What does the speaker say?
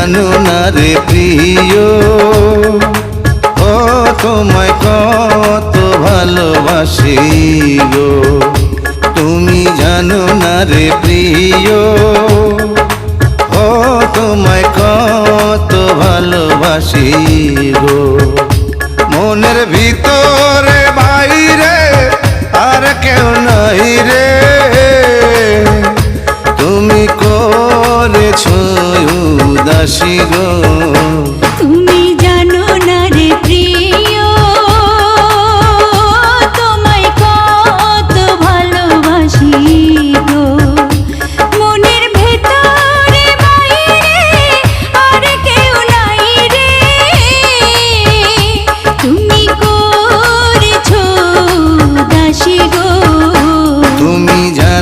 জানো না রে প্রিয়, ও তোমায় কত ভালোবাসি গো। তুমি জানো না রে প্রিয়, ও তোমায় কত ভালোবাসি গো। মনের ভিতর